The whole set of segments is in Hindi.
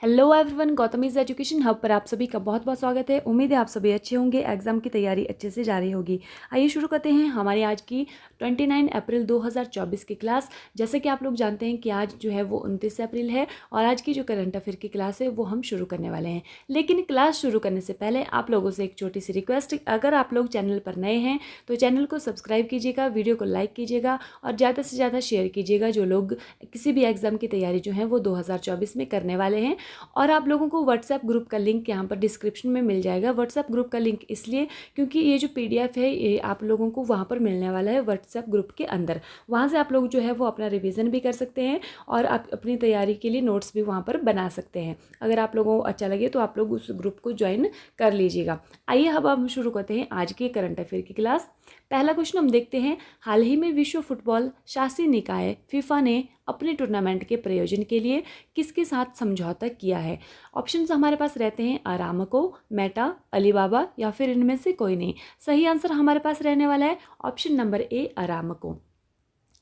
हेलो एवरीवन, गौतमीज एजुकेशन हब पर आप सभी का बहुत बहुत स्वागत है। उम्मीद है आप सभी अच्छे होंगे, एग्जाम की तैयारी अच्छे से जारी होगी। आइए शुरू करते हैं हमारी आज की 29 अप्रैल 2024 की क्लास। जैसे कि आप लोग जानते हैं कि आज जो है वो 29 अप्रैल है और आज की जो करंट अफेयर की क्लास है वो हम शुरू करने वाले हैं। लेकिन क्लास शुरू करने से पहले आप लोगों से एक छोटी सी रिक्वेस्ट, अगर आप लोग चैनल पर नए हैं तो चैनल को सब्सक्राइब कीजिएगा, वीडियो को लाइक कीजिएगा और ज़्यादा से ज़्यादा शेयर कीजिएगा जो लोग किसी भी एग्जाम की तैयारी जो है वो 2024 में करने वाले हैं। और आप लोगों को व्हाट्सएप ग्रुप का लिंक यहाँ पर डिस्क्रिप्शन में मिल जाएगा। व्हाट्सएप ग्रुप का लिंक इसलिए क्योंकि ये जो पीडीएफ है ये आप लोगों को वहाँ पर मिलने वाला है व्हाट्सएप ग्रुप के अंदर। वहाँ से आप लोग जो है वो अपना रिवीजन भी कर सकते हैं और आप अपनी तैयारी के लिए नोट्स भी वहाँ पर बना सकते हैं। अगर आप लोगों को अच्छा लगे तो आप लोग उस ग्रुप को ज्वाइन कर लीजिएगा। आइए अब हम शुरू करते हैं आज की करंट अफेयर की क्लास। पहला क्वेश्चन हम देखते हैं, हाल ही में विश्व फुटबॉल शासी निकाय फीफा ने अपने टूर्नामेंट के प्रयोजन के लिए किसके साथ समझौता किया है। ऑप्शंस हमारे पास रहते हैं अरामको, मेटा, अलीबाबा या फिर इनमें से कोई नहीं। सही आंसर हमारे पास रहने वाला है ऑप्शन नंबर ए, अरामको।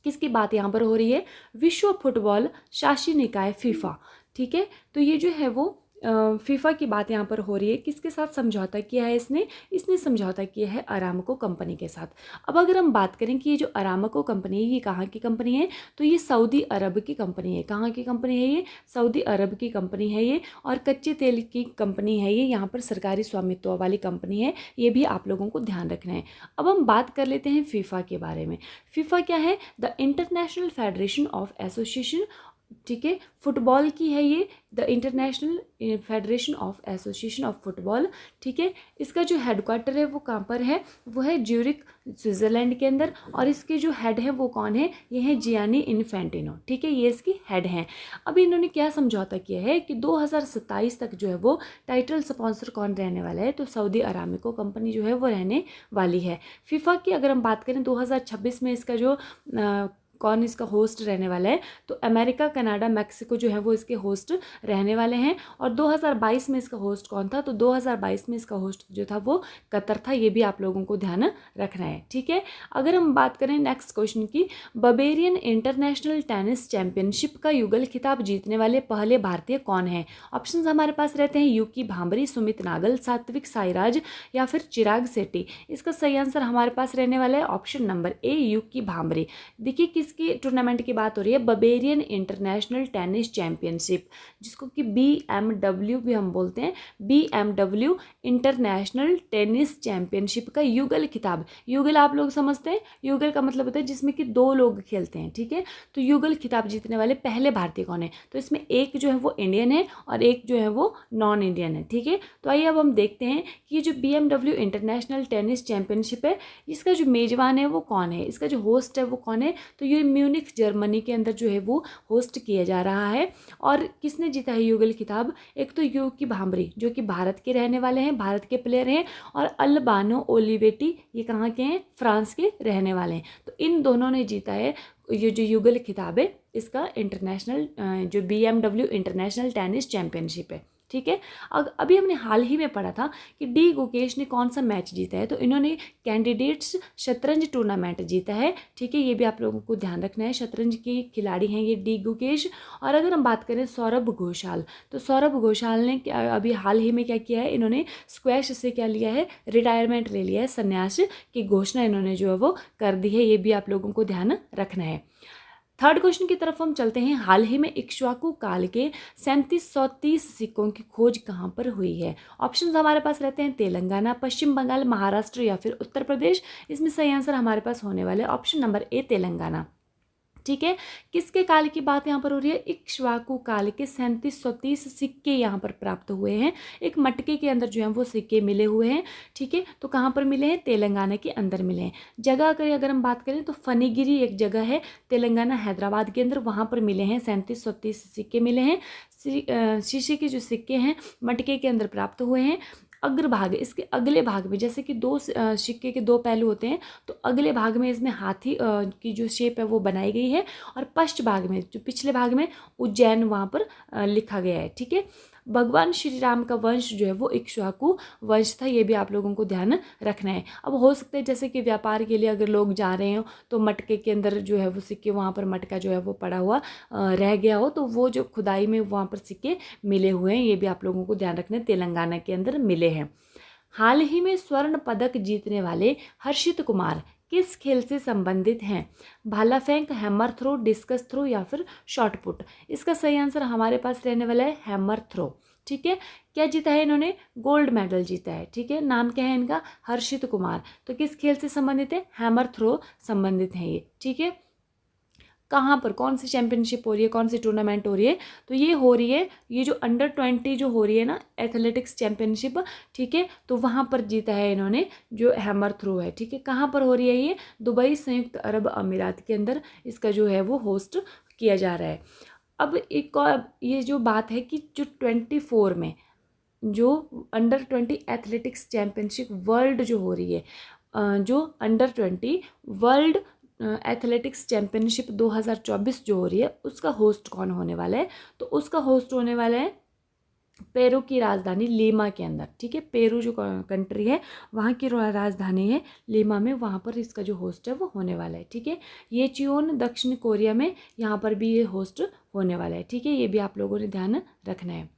किसकी बात यहाँ पर हो रही है? विश्व फुटबॉल शासी निकाय फीफा। ठीक है, तो ये जो है वो फीफा की बात यहाँ पर हो रही है। किसके साथ समझौता किया है इसने समझौता किया है अरामको कंपनी के साथ। अब अगर हम बात करें कि ये जो अरामको कंपनी है ये कहाँ की कंपनी है, तो ये सऊदी अरब की कंपनी है। कहाँ की कंपनी है ये? सऊदी अरब की कंपनी है ये। और कच्चे तेल की कंपनी है ये। यहाँ पर सरकारी स्वामित्व वाली कंपनी है, ये भी आप लोगों को ध्यान रखना है। अब हम बात कर लेते हैं फीफा के बारे में। फीफा क्या है? The international federation of association, ठीक है, फुटबॉल की है ये, the international federation of association of football. ठीक है, इसका जो हेडक्वार्टर है वो कहाँ पर है? वो है ज्यूरिक, स्विट्जरलैंड के अंदर। और इसके जो हेड है वो कौन है? ये है जियानी इन्फेंटिनो। ठीक है, ये इसकी हेड हैं। अब इन्होंने क्या समझौता किया है कि 2027 तक जो है वो टाइटल स्पॉन्सर कौन रहने वाला है? तो सऊदी अरामको कंपनी जो है वो रहने वाली है। फीफा की अगर हम बात करें 2026 में इसका जो कौन इसका होस्ट रहने वाला है, तो अमेरिका, कनाडा, मैक्सिको जो है वो इसके होस्ट रहने वाले हैं। और 2022 में इसका होस्ट कौन था? तो 2022 में इसका होस्ट जो था वो कतर था। ये भी आप लोगों को ध्यान रखना है। ठीक है, अगर हम बात करें नेक्स्ट क्वेश्चन की, बबेरियन इंटरनेशनल टेनिस चैंपियनशिप का युगल खिताब जीतने वाले पहले भारतीय कौन है? ऑप्शन हमारे पास रहते हैं यूकी भांबरी, सुमित नागल, सात्विक साईराज या फिर चिराग शेट्टी। इसका सही आंसर हमारे पास रहने वाला है ऑप्शन नंबर ए, यूकी भांबरी। देखिए किसकी टूर्नामेंट की बात हो रही है? बबेरियन इंटरनेशनल टेनिस चैंपियनशिप, जिसको कि BMW भी हम बोलते हैं। BMW इंटरनेशनल टेनिस चैंपियनशिप का युगल खिताब। युगल आप लोग समझते हैं, युगल का मतलब होता है जिसमें कि दो लोग खेलते हैं। ठीक है, तो युगल खिताब जीतने वाले पहले भारतीय कौन है? तो इसमें एक जो है वो इंडियन है और एक जो है वो नॉन इंडियन है। ठीक है, तो आइए अब हम देखते हैं कि ये जो BMW इंटरनेशनल टेनिस चैंपियनशिप है इसका जो मेजबान है वो कौन है, इसका जो होस्ट है वो कौन है? तो ये म्यूनिख जर्मनी के अंदर जो है वो होस्ट किया जा रहा है। और किसने जीता है युगल खिताब? एक तो यूकी भांबरी जो कि भारत के रहने वाले हैं, भारत के प्लेयर हैं। और अल्बानो ओलिवेटी, ये कहाँ के हैं? फ्रांस के रहने वाले हैं। तो इन दोनों ने जीता है ये जो युगल खिताब है इसका इंटरनेशनल जो BMW इंटरनेशनल टेनिस चैंपियनशिप है। ठीक है, अभी हमने हाल ही में पढ़ा था कि डी गुकेश ने कौन सा मैच जीता है, तो इन्होंने कैंडिडेट्स शतरंज टूर्नामेंट जीता है। ठीक है, ये भी आप लोगों को ध्यान रखना है। शतरंज के खिलाड़ी हैं ये डी गुकेश। और अगर हम बात करें सौरभ घोषाल, तो सौरभ घोषाल ने अभी हाल ही में क्या किया है? इन्होंने स्क्वैश से क्या लिया है? रिटायरमेंट ले लिया है, संन्यास की घोषणा इन्होंने जो है वो कर दी है। ये भी आप लोगों को ध्यान रखना है। थर्ड क्वेश्चन की तरफ हम चलते हैं। हाल ही में इक्ष्वाकु काल के 3730 सिक्कों की खोज कहाँ पर हुई है? ऑप्शंस हमारे पास रहते हैं तेलंगाना, पश्चिम बंगाल, महाराष्ट्र या फिर उत्तर प्रदेश। इसमें सही आंसर हमारे पास होने वाले ऑप्शन नंबर ए, तेलंगाना। ठीक है, किसके काल की बात यहाँ पर हो रही है? इक्ष्वाकु काल के 3730 सिक्के यहाँ पर प्राप्त हुए हैं। एक मटके के अंदर जो है वो सिक्के मिले हुए हैं। ठीक है, तो कहाँ पर मिले हैं? तेलंगाना के अंदर मिले हैं। जगह अगर हम बात करें तो फनीगिरी एक जगह है तेलंगाना हैदराबाद के अंदर, वहाँ पर मिले हैं 3730 सिक्के मिले हैं। शीशे के जो सिक्के हैं मटके के अंदर प्राप्त हुए हैं। अग्रभाग, इसके अगले भाग में, जैसे कि दो सिक्के के दो पहलू होते हैं, तो अगले भाग में इसमें हाथी की जो शेप है वो बनाई गई है। और पश्च भाग में, जो पिछले भाग में उज्जैन, वहाँ पर लिखा गया है। ठीक है, भगवान श्री राम का वंश जो है वो इक्ष्वाकु वंश था, ये भी आप लोगों को ध्यान रखना है। अब हो सकता है जैसे कि व्यापार के लिए अगर लोग जा रहे हो तो मटके के अंदर जो है वो सिक्के, वहाँ पर मटका जो है वो पड़ा हुआ रह गया हो, तो वो जो खुदाई में वहाँ पर सिक्के मिले हुए हैं, ये भी आप लोगों को ध्यान रखना है, तेलंगाना के अंदर मिले हैं। हाल ही में स्वर्ण पदक जीतने वाले हर्षित कुमार किस खेल से संबंधित हैं? भाला फेंक, हैमर थ्रो, डिस्कस थ्रो या फिर शॉट पुट? इसका सही आंसर हमारे पास रहने वाला है हैमर थ्रो। ठीक है, क्या जीता है इन्होंने? गोल्ड मेडल जीता है। ठीक है, नाम क्या है इनका? हर्षित कुमार। तो किस खेल से संबंधित है? हैमर थ्रो संबंधित है ये। ठीक है, कहाँ पर, कौन सी चैंपियनशिप हो रही है, कौन सी टूर्नामेंट हो रही है? तो ये हो रही है, ये जो अंडर 20 जो हो रही है ना एथलेटिक्स चैंपियनशिप, ठीक है, तो वहाँ पर जीता है इन्होंने जो हैमर थ्रो है। ठीक है, कहाँ पर हो रही है ये? दुबई, संयुक्त अरब अमीरात के अंदर इसका जो है वो होस्ट किया जा रहा है। अब एक और ये जो बात है कि जो 24 में जो अंडर 20 एथलेटिक्स चैंपियनशिप वर्ल्ड जो हो रही है, जो अंडर 20 वर्ल्ड एथलेटिक्स चैंपियनशिप 2024 जो हो रही है, उसका होस्ट कौन होने वाला है? तो उसका होस्ट होने वाला है पेरू की राजधानी लीमा के अंदर। ठीक है, पेरू जो कंट्री है वहाँ की राजधानी है लीमा में, वहाँ पर इसका जो होस्ट है वो होने वाला है। ठीक है, ये चियोन दक्षिण कोरिया में, यहाँ पर भी ये होस्ट होने वाला है। ठीक है, ये भी आप लोगों ने ध्यान रखना है।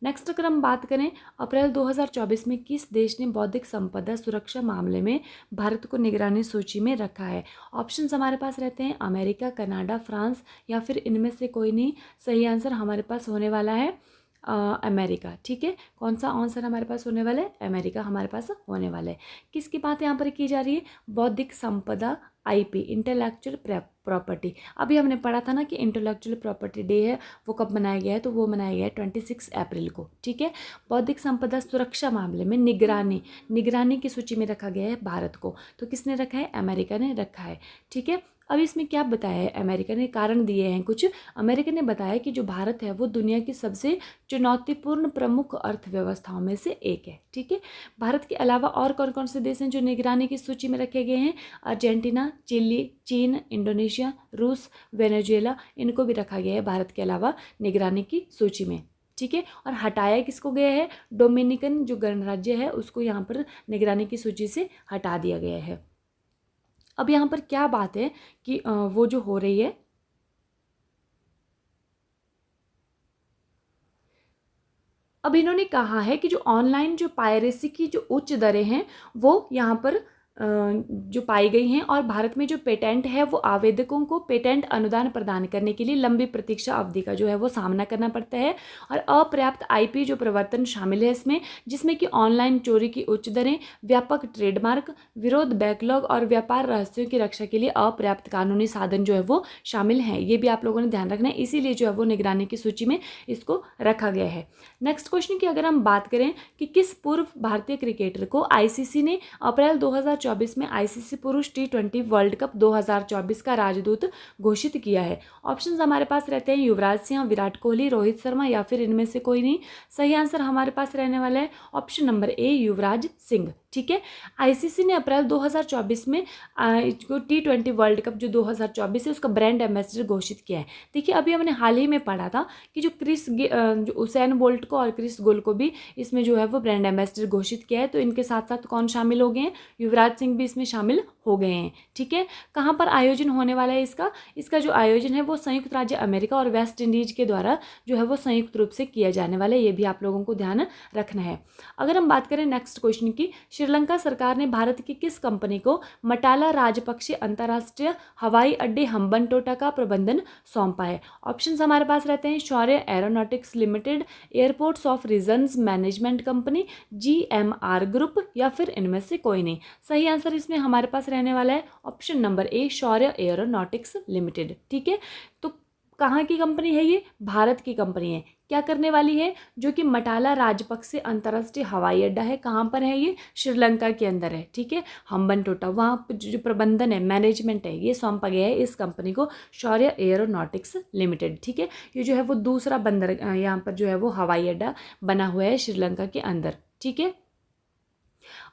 नेक्स्ट अगर हम बात करें, अप्रैल 2024 में किस देश ने बौद्धिक संपदा सुरक्षा मामले में भारत को निगरानी सूची में रखा है? ऑप्शंस हमारे पास रहते हैं अमेरिका, कनाडा, फ्रांस या फिर इनमें से कोई नहीं। सही आंसर हमारे पास होने वाला है अमेरिका। ठीक है, कौन सा आंसर हमारे पास होने वाला है? अमेरिका हमारे पास होने वाला है। किसकी बात यहाँ पर की जा रही है? बौद्धिक संपदा, आईपी, इंटेलेक्चुअल प्रॉपर्टी। अभी हमने पढ़ा था ना कि इंटेलेक्चुअल प्रॉपर्टी डे है, वो कब मनाया गया है? तो वो मनाया गया है 26 अप्रैल को। ठीक है, बौद्धिक संपदा सुरक्षा मामले में निगरानी की सूची में रखा गया है भारत को। तो किसने रखा है? अमेरिका ने रखा है। ठीक है, अब इसमें क्या बताया है अमेरिका ने? कारण दिए हैं कुछ। अमेरिका ने बताया कि जो भारत है वो दुनिया की सबसे चुनौतीपूर्ण प्रमुख अर्थव्यवस्थाओं में से एक है। ठीक है, भारत के अलावा और कौन कौन से देश हैं जो निगरानी की सूची में रखे गए हैं? अर्जेंटीना, चिली, चीन, इंडोनेशिया, रूस, वेनेजुएला, इनको भी रखा गया है भारत के अलावा निगरानी की सूची में। ठीक है, और हटाया किसको गया है? डोमिनिकन जो गणराज्य है उसको यहाँ पर निगरानी की सूची से हटा दिया गया है। अब यहाँ पर क्या बात है कि वो जो हो रही है, अब इन्होंने कहा है कि जो ऑनलाइन जो पायरेसी की जो उच्च दरें हैं वो यहाँ पर जो पाई गई हैं, और भारत में जो पेटेंट है वो आवेदकों को पेटेंट अनुदान प्रदान करने के लिए लंबी प्रतीक्षा अवधि का जो है वो सामना करना पड़ता है, और अपर्याप्त आईपी जो प्रवर्तन शामिल है इसमें, जिसमें कि ऑनलाइन चोरी की उच्च दरें, व्यापक ट्रेडमार्क विरोध, बैकलॉग और व्यापार रहस्यों की रक्षा के लिए अपर्याप्त कानूनी साधन जो है वो शामिल हैं। ये भी आप लोगों ने ध्यान रखना है, इसीलिए जो है वो निगरानी की सूची में इसको रखा गया है। नेक्स्ट क्वेश्चन की अगर हम बात करें कि किस पूर्व भारतीय क्रिकेटर को आईसीसी ने अप्रैल 2024 में आईसीसी पुरुष T20 वर्ल्ड कप 2024 का राजदूत घोषित किया है? ऑप्शंस हमारे पास रहते हैं युवराज सिंह, विराट कोहली, रोहित शर्मा या फिर इनमें से कोई नहीं। सही आंसर हमारे पास रहने वाला है option number A, Yuvraj Singh. ठीक है, आईसीसी ने अप्रैल 2024 में T20 वर्ल्ड कप जो 2024 है उसका ब्रांड एम्बेसडर घोषित किया है। देखिए, अभी हमने हाल ही में पढ़ा था कि जो उसैन बोल्ट को और क्रिस गेल को भी इसमें जो है वो ब्रांड एम्बेसडर घोषित किया है। तो इनके साथ साथ कौन शामिल हो गए हैं? युवराज सिंह भी इसमें शामिल हो गए हैं। ठीक है, कहाँ पर आयोजन होने वाला है इसका जो आयोजन है वो संयुक्त राज्य अमेरिका और वेस्ट इंडीज के द्वारा जो है वो संयुक्त रूप से किया जाने वाला है। ये भी आप लोगों को ध्यान रखना है। अगर हम बात करें नेक्स्ट क्वेश्चन की, श्रीलंका सरकार ने भारत की किस कंपनी को मटाला राजपक्षे अंतर्राष्ट्रीय हवाई अड्डे हम्बनटोटा का प्रबंधन सौंपा है? ऑप्शंस हमारे पास रहते हैं Shaurya aeronautics limited, airports of regions management company, GMR group या फिर इनमें से कोई नहीं। सही आंसर इसमें हमारे पास रहने वाला है option number A, Shaurya aeronautics limited. ठीक है, तो कहाँ की कंपनी है ये? भारत की कंपनी है। क्या करने वाली है? जो कि मटाला राजपक्षे अंतर्राष्ट्रीय हवाई अड्डा है, कहाँ पर है ये? श्रीलंका के अंदर है। ठीक है, हम्बनटोटा, वहाँ पर जो प्रबंधन है, मैनेजमेंट है, ये सौंपा गया है इस कंपनी को, शौर्य एरोनॉटिक्स लिमिटेड। ठीक है, ये जो है वो दूसरा बंदर यहाँ पर जो है वो हवाई अड्डा बना हुआ है श्रीलंका के अंदर। ठीक है,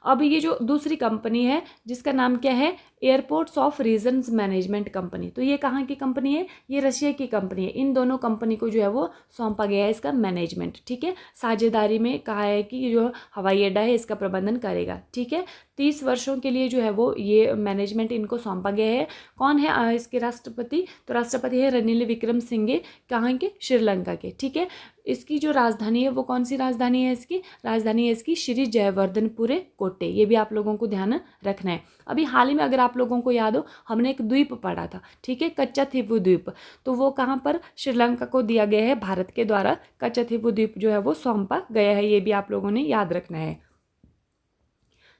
अब ये जो दूसरी कंपनी है जिसका नाम क्या है, airports of regions management company, तो ये कहाँ की कंपनी है, ये रशिया की कंपनी है। इन दोनों कंपनी को जो है वो सौंपा गया है इसका मैनेजमेंट, ठीक है। साझेदारी में कहा है कि ये जो हवाई अड्डा है इसका प्रबंधन करेगा, ठीक है। 30 वर्षों के लिए जो है वो ये मैनेजमेंट इनको सौंपा गया है। कौन है इसके राष्ट्रपति, तो राष्ट्रपति है रनिल विक्रमसिंघे, कहाँ के, श्रीलंका के, ठीक है। इसकी जो राजधानी है वो कौन सी राजधानी है, इसकी राजधानी है इसकी श्री जयवर्धनपुरे कोटे, ये भी आप लोगों को ध्यान रखना है। अभी हाल ही में अगर आप लोगों को याद हो, हमने एक द्वीप पढ़ा था, ठीक है, कच्चाथीवु द्वीप, तो वो कहाँ पर, श्रीलंका को दिया गया है भारत के द्वारा। कच्चाथीवु द्वीप जो है वो सौंपा गया है, ये भी आप लोगों ने याद रखना है।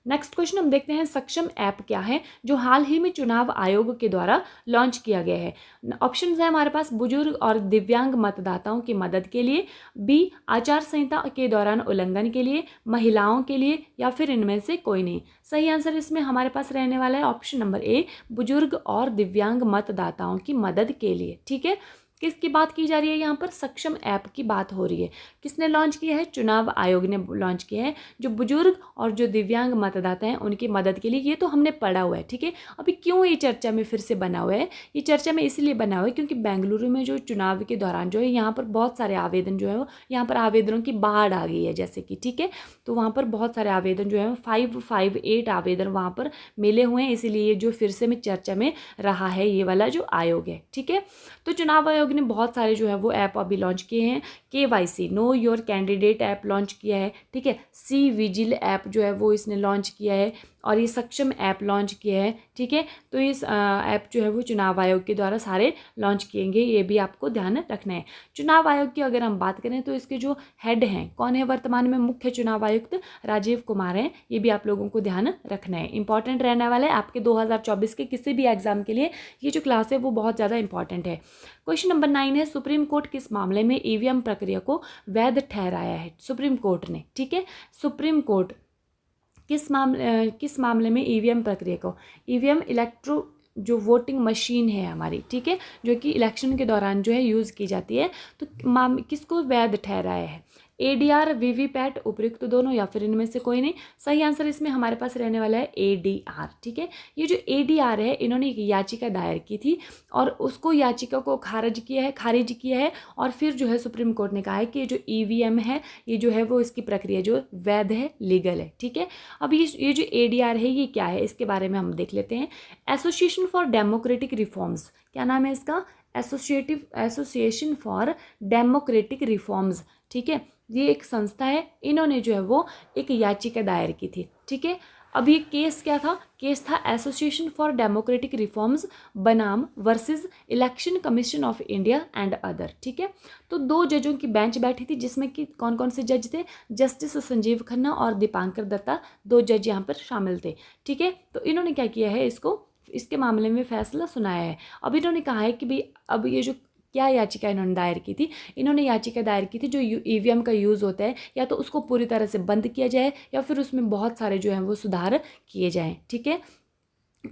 नेक्स्ट क्वेश्चन हम देखते हैं, सक्षम ऐप क्या है जो हाल ही में चुनाव आयोग के द्वारा लॉन्च किया गया है। ऑप्शंस है हमारे पास, बुजुर्ग और दिव्यांग मतदाताओं की मदद के लिए, बी आचार संहिता के दौरान उल्लंघन के लिए, महिलाओं के लिए, या फिर इनमें से कोई नहीं। सही आंसर इसमें हमारे पास रहने वाला है ऑप्शन नंबर ए, बुजुर्ग और दिव्यांग मतदाताओं की मदद के लिए, ठीक है। किसकी बात की जा रही है यहाँ पर, सक्षम ऐप की बात हो रही है। किसने लॉन्च किया है, चुनाव आयोग ने लॉन्च किया है, जो बुजुर्ग और जो दिव्यांग मतदाता हैं उनकी मदद के लिए। ये तो हमने पढ़ा हुआ है, ठीक है। अभी क्यों ये चर्चा में फिर से बना हुआ है, ये चर्चा में इसलिए बना हुआ है क्योंकि बेंगलुरु में जो चुनाव के दौरान जो है यहाँ पर बहुत सारे आवेदन जो है वो, यहाँ पर आवेदनों की बाढ़ आ गई है जैसे कि, ठीक है। तो वहाँ पर बहुत सारे आवेदन जो है 558 आवेदन वहाँ पर मिले हुए हैं, इसीलिए जो फिर से में चर्चा में रहा है ये वाला जो आयोग है, ठीक है। तो चुनाव आयोग ने बहुत सारे जो है वो ऐप अभी लॉन्च किए हैं। KYC know your candidate app launch किया है, ठीक है। सी विजिल ऐप जो है वो इसने लॉन्च किया है, और ये सक्षम ऐप लॉन्च किया है, ठीक है। तो इस ऐप जो है वो चुनाव आयोग के द्वारा सारे लॉन्च किए गए, ये भी आपको ध्यान रखना है। चुनाव आयोग की अगर हम बात करें तो इसके जो हेड हैं, कौन है वर्तमान में मुख्य चुनाव आयुक्त, राजीव कुमार हैं, ये भी आप लोगों को ध्यान रखना है। इंपॉर्टेंट रहने वाला है आपके 2024 के किसी भी एग्जाम के लिए, ये जो क्लास है वो बहुत ज़्यादा इंपॉर्टेंट है। क्वेश्चन नंबर 9 है, सुप्रीम कोर्ट किस मामले में EVM प्रक्रिया को वैध ठहराया है, सुप्रीम कोर्ट ने, ठीक है। सुप्रीम कोर्ट किस मामले में EVM प्रक्रिया को, EVM इलेक्ट्रो जो वोटिंग मशीन है हमारी, ठीक है, जो कि इलेक्शन के दौरान जो है यूज़ की जाती है, तो किसको वैध ठहराया है, ADR VVPAT उपयुक्त दोनों, या फिर इनमें से कोई नहीं। सही आंसर इसमें हमारे पास रहने वाला है ADR, ठीक है। ये जो ADR है, इन्होंने एक याचिका दायर की थी और उसको याचिका को खारिज किया है, और फिर जो है सुप्रीम कोर्ट ने कहा है कि जो EVM है ये जो है वो इसकी प्रक्रिया जो वैध है, लीगल है, ठीक है। अब ये जो ADR है ये क्या है, इसके बारे में हम देख लेते हैं। एसोसिएशन फॉर डेमोक्रेटिक रिफॉर्म्स, क्या नाम है इसका, एसोसिएशन फॉर डेमोक्रेटिक रिफॉर्म्स, ठीक है। ये एक संस्था है, इन्होंने जो है वो एक याचिका दायर की थी, ठीक है। अब ये केस क्या था, केस था एसोसिएशन फॉर डेमोक्रेटिक रिफॉर्म्स बनाम versus election commission of India and other, ठीक है। तो 2 जजों की बेंच बैठी थी, जिसमें कि कौन कौन से जज थे, जस्टिस संजीव खन्ना और दीपांकर दत्ता, 2 जज यहाँ पर शामिल थे, ठीक है। तो इन्होंने क्या किया है, इसके मामले में फैसला सुनाया है। अब इन्होंने कहा है कि भाई अब ये जो क्या याचिका इन्होंने दायर की थी, इन्होंने याचिका दायर की थी जो EVM का यूज़ होता है, या तो उसको पूरी तरह से बंद किया जाए या फिर उसमें बहुत सारे जो हैं वो सुधार किए जाएं, ठीक है।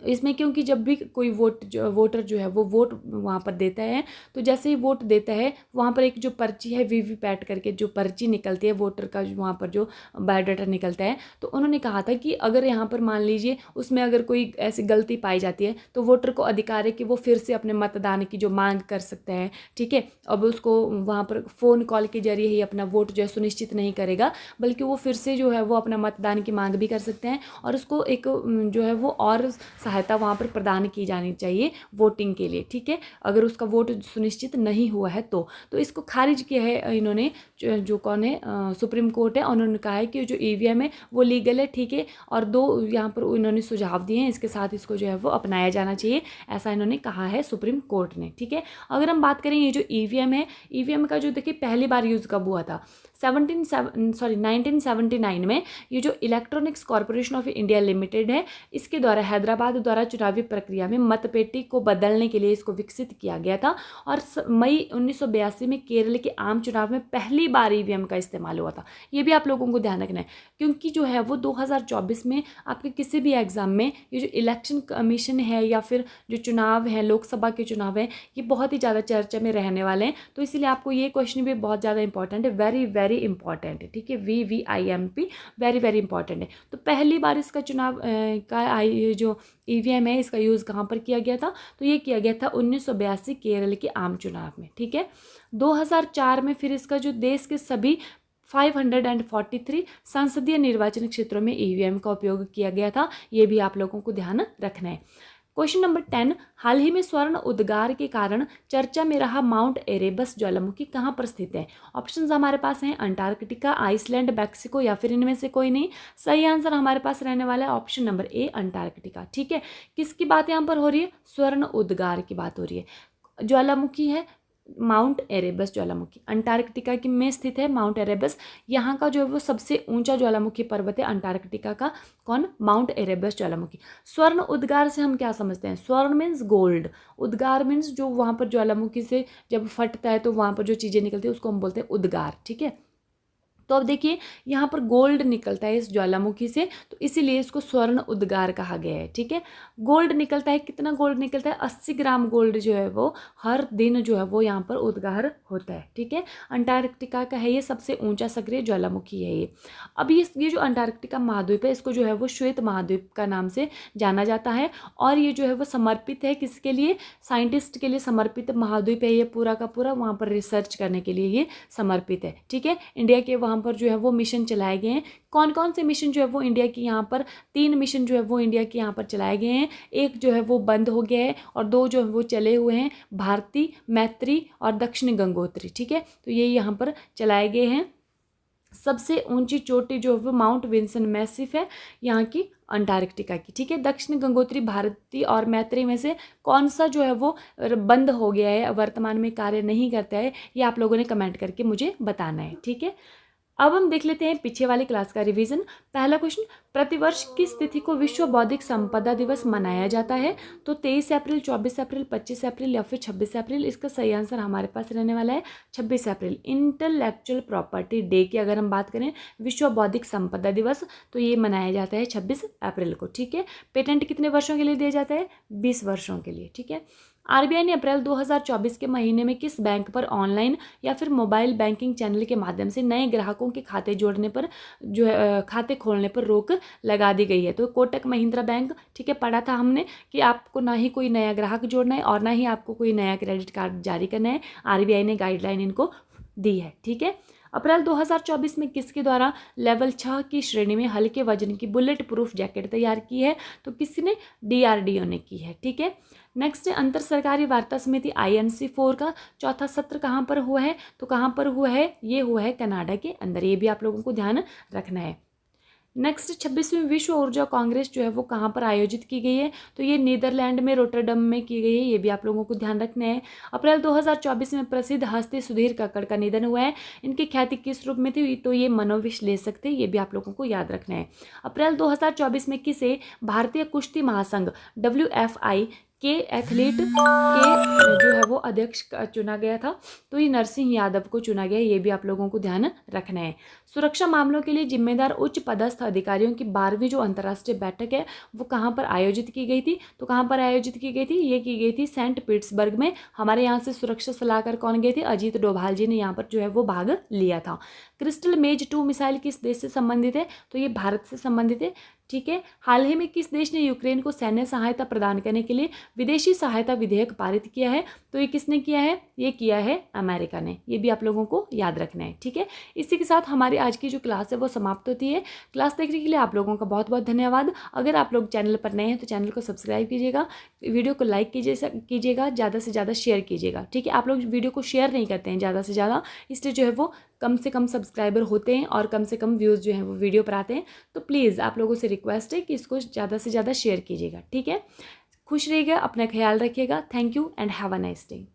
इसमें क्योंकि जब भी कोई वोटर जो है वो वोट वहाँ पर देता है, तो जैसे ही वोट देता है वहाँ पर एक जो पर्ची है VVPAT करके जो पर्ची निकलती है वोटर का, वहाँ पर जो बायोडाटा निकलता है, तो उन्होंने कहा था कि अगर यहाँ पर मान लीजिए उसमें अगर कोई ऐसी गलती पाई जाती है तो वोटर को अधिकार है कि वो फिर से अपने मतदान की जो मांग कर सकते हैं, ठीक है। अब उसको वहाँ पर फ़ोन कॉल के जरिए ही अपना वोट जो है सुनिश्चित नहीं करेगा, बल्कि वो फिर से जो है वो अपना मतदान की मांग भी कर सकते हैं, और उसको एक जो है वो और सहायता वहाँ पर प्रदान की जानी चाहिए वोटिंग के लिए, ठीक है। अगर उसका वोट सुनिश्चित नहीं हुआ है तो इसको खारिज किया है इन्होंने, जो कौन है, सुप्रीम कोर्ट है। उन्होंने कहा है कि जो EVM है वो लीगल है, ठीक है, और 2 यहाँ पर इन्होंने सुझाव दिए हैं, इसके साथ इसको जो है वो अपनाया जाना चाहिए, ऐसा इन्होंने कहा है सुप्रीम कोर्ट ने, ठीक है। अगर हम बात करें ये जो EVM है, EVM का जो देखिए पहली बार यूज़ कब हुआ था, 1979 में। ये जो electronics corporation of India limited है, इसके द्वारा हैदराबाद द्वारा चुनावी प्रक्रिया में मतपेटी को बदलने के लिए इसको विकसित किया गया था, और मई 1982 में केरल के आम चुनाव में पहली बार EVM का इस्तेमाल हुआ था। ये भी आप लोगों को ध्यान रखना है, क्योंकि जो है वो 2024 में आपके किसी भी एग्जाम में ये जो इलेक्शन कमीशन है या फिर जो चुनाव है, लोकसभा के चुनाव है, ये बहुत ही ज़्यादा चर्चा में रहने वाले हैं। तो इसीलिए आपको ये क्वेश्चन भी बहुत ज़्यादा इंपॉर्टेंट है, वेरी वेरी इंपॉर्टेंट है, ठीक है, VVIMP वेरी वेरी इंपॉर्टेंट है। तो पहली बार इसका चुनाव जो EVM है इसका यूज़ कहाँ पर किया गया था, तो ये किया गया था 1982 केरल के आम चुनाव में, ठीक है। 2004 में फिर इसका जो देश के सभी 543 संसदीय निर्वाचन क्षेत्रों में EVM का उपयोग किया गया था, ये भी आप लोगों को ध्यान रखना है। क्वेश्चन नंबर 10, हाल ही में स्वर्ण उद्गार के कारण चर्चा में रहा माउंट एरेबस ज्वालामुखी कहाँ पर स्थित है। ऑप्शंस हमारे पास हैं अंटार्कटिका, आइसलैंड, मैक्सिको या फिर इनमें से कोई नहीं। सही आंसर हमारे पास रहने वाला है ऑप्शन नंबर ए अंटार्कटिका, ठीक है। किसकी बात यहाँ पर हो रही है, स्वर्ण उद्गार की बात हो रही है। ज्वालामुखी है माउंट एरेबस ज्वालामुखी, अंटार्कटिका की में स्थित है माउंट एरेबस। यहाँ का जो है वो सबसे ऊंचा ज्वालामुखी पर्वत है अंटार्कटिका का, कौन, माउंट एरेबस ज्वालामुखी। स्वर्ण उद्गार से हम क्या समझते हैं, स्वर्ण मीन्स गोल्ड, उद्गार मीन्स जो वहाँ पर ज्वालामुखी से जब फटता है तो वहाँ पर जो चीज़ें निकलती है उसको हम बोलते हैं उद्गार, ठीक है। तो अब देखिए यहाँ पर गोल्ड निकलता है इस ज्वालामुखी से, तो इसीलिए इसको स्वर्ण उद्गार कहा गया है, ठीक है। गोल्ड निकलता है, कितना गोल्ड निकलता है, 80 ग्राम गोल्ड जो है वो हर दिन जो है वो यहाँ पर उद्गार होता है, ठीक है। अंटार्कटिका का है ये सबसे ऊंचा सक्रिय ज्वालामुखी है ये। अब ये जो अंटार्कटिका महाद्वीप है इसको जो है वो श्वेत महाद्वीप का नाम से जाना जाता है, और ये जो है वो समर्पित है किसके लिए, साइंटिस्ट के लिए समर्पित महाद्वीप है ये पूरा का पूरा, वहाँ पर रिसर्च करने के लिए ये समर्पित है, ठीक है। इंडिया के वहाँ पर जो है वो मिशन चलाए गए हैं। कौन कौन से मिशन जो है वो इंडिया की यहाँ पर, 3 मिशन जो है वो इंडिया के यहाँ पर चलाए गए हैं। एक जो है वो बंद हो गया है और 2 जो है वो चले हुए हैं, भारती, मैत्री और दक्षिण गंगोत्री, ठीक है। तो ये यहाँ पर चलाए गए हैं। सबसे ऊंची चोटी जो है वो माउंट विंसन मैसिफ है यहाँ की अंटार्कटिका की, ठीक है। दक्षिण गंगोत्री, भारती और मैत्री में से कौन सा जो है वो बंद हो गया है, वर्तमान में कार्य नहीं करता है, ये आप लोगों ने कमेंट करके मुझे बताना है, ठीक है। अब हम देख लेते हैं पीछे वाली क्लास का रिवीजन। पहला क्वेश्चन, प्रतिवर्ष किस तिथि को विश्व बौद्धिक संपदा दिवस मनाया जाता है, तो 23 अप्रैल, 24 अप्रैल, 25 अप्रैल या फिर 26 अप्रैल। इसका सही आंसर हमारे पास रहने वाला है 26 अप्रैल। इंटेलेक्चुअल प्रॉपर्टी डे की अगर हम बात करें, विश्व बौद्धिक संपदा दिवस, तो ये मनाया जाता है 26 अप्रैल को, ठीक है। पेटेंट कितने वर्षों के लिए दिया जाता है, 20 वर्षों के लिए, ठीक है। RBI ने अप्रैल 2024 के महीने में किस बैंक पर ऑनलाइन या फिर मोबाइल बैंकिंग चैनल के माध्यम से नए ग्राहकों के खाते जोड़ने पर जो है खाते खोलने पर रोक लगा दी गई है, तो कोटक महिंद्रा बैंक, ठीक है। पढ़ा था हमने कि आपको ना ही कोई नया ग्राहक जोड़ना है और ना ही आपको कोई नया क्रेडिट कार्ड जारी करना है, RBI ने गाइडलाइन इनको दी है, ठीक है। अप्रैल 2024 में किसके द्वारा लेवल 6 की श्रेणी में हल्के वजन की बुलेट प्रूफ जैकेट तैयार की है, तो किसने, DRDO ने की है, ठीक है। नेक्स्ट, अंतर सरकारी वार्ता समिति INC4 का चौथा सत्र कहाँ पर हुआ है, तो कहाँ पर हुआ है, ये हुआ है कनाडा के अंदर, ये भी आप लोगों को ध्यान रखना है। नेक्स्ट, 26वीं विश्व ऊर्जा कांग्रेस जो है वो कहाँ पर आयोजित की गई है, तो ये नीदरलैंड में रोटरडम में की गई है, ये भी आप लोगों को ध्यान रखना है। अप्रैल 2024 में प्रसिद्ध हस्ती सुधीर कक्कड़ का निधन हुआ है, इनकी ख्याति किस रूप में थी, तो ये मनोविश्लेषक थे, ये भी आप लोगों को याद रखना है। अप्रैल 2024 में किसे भारतीय कुश्ती महासंघ WFI के एथलीट के जो है वो अध्यक्ष चुना गया था, तो ये नरसिंह यादव को चुना गया, ये भी आप लोगों को ध्यान रखना है। सुरक्षा मामलों के लिए जिम्मेदार उच्च पदस्थ अधिकारियों की 12वीं जो अंतर्राष्ट्रीय बैठक है वो कहाँ पर आयोजित की गई थी, तो कहाँ पर आयोजित की गई थी, ये की गई थी सेंट पीटर्सबर्ग में। हमारे यहाँ से सुरक्षा सलाहकार कौन गए थे, अजीत डोभाल जी ने यहाँ पर जो है वो भाग लिया था। क्रिस्टल मेज 2 मिसाइल किस देश से संबंधित है, तो ये भारत से संबंधित है, ठीक है। हाल ही में किस देश ने यूक्रेन को सैन्य सहायता प्रदान करने के लिए विदेशी सहायता विधेयक पारित किया है, तो ये किसने किया है, ये किया है अमेरिका ने, ये भी आप लोगों को याद रखना है, ठीक है। इसी के साथ हमारी आज की जो क्लास है वो समाप्त होती है। क्लास देखने के लिए आप लोगों का बहुत बहुत धन्यवाद। अगर आप लोग चैनल पर नए हैं तो चैनल को सब्सक्राइब कीजिएगा, वीडियो को लाइक कीजिएगा, ज़्यादा से ज़्यादा शेयर कीजिएगा, ठीक है। आप लोग वीडियो को शेयर नहीं करते हैं ज़्यादा से ज़्यादा, इसलिए जो है वो कम से कम सब्सक्राइबर होते हैं और कम से कम व्यूज़ जो हैं वो वीडियो पर आते हैं। तो प्लीज़ आप लोगों से रिक्वेस्ट है कि इसको ज़्यादा से ज़्यादा शेयर कीजिएगा, ठीक है। खुश रहिएगा, अपना ख्याल रखिएगा। Thank you and have a nice day.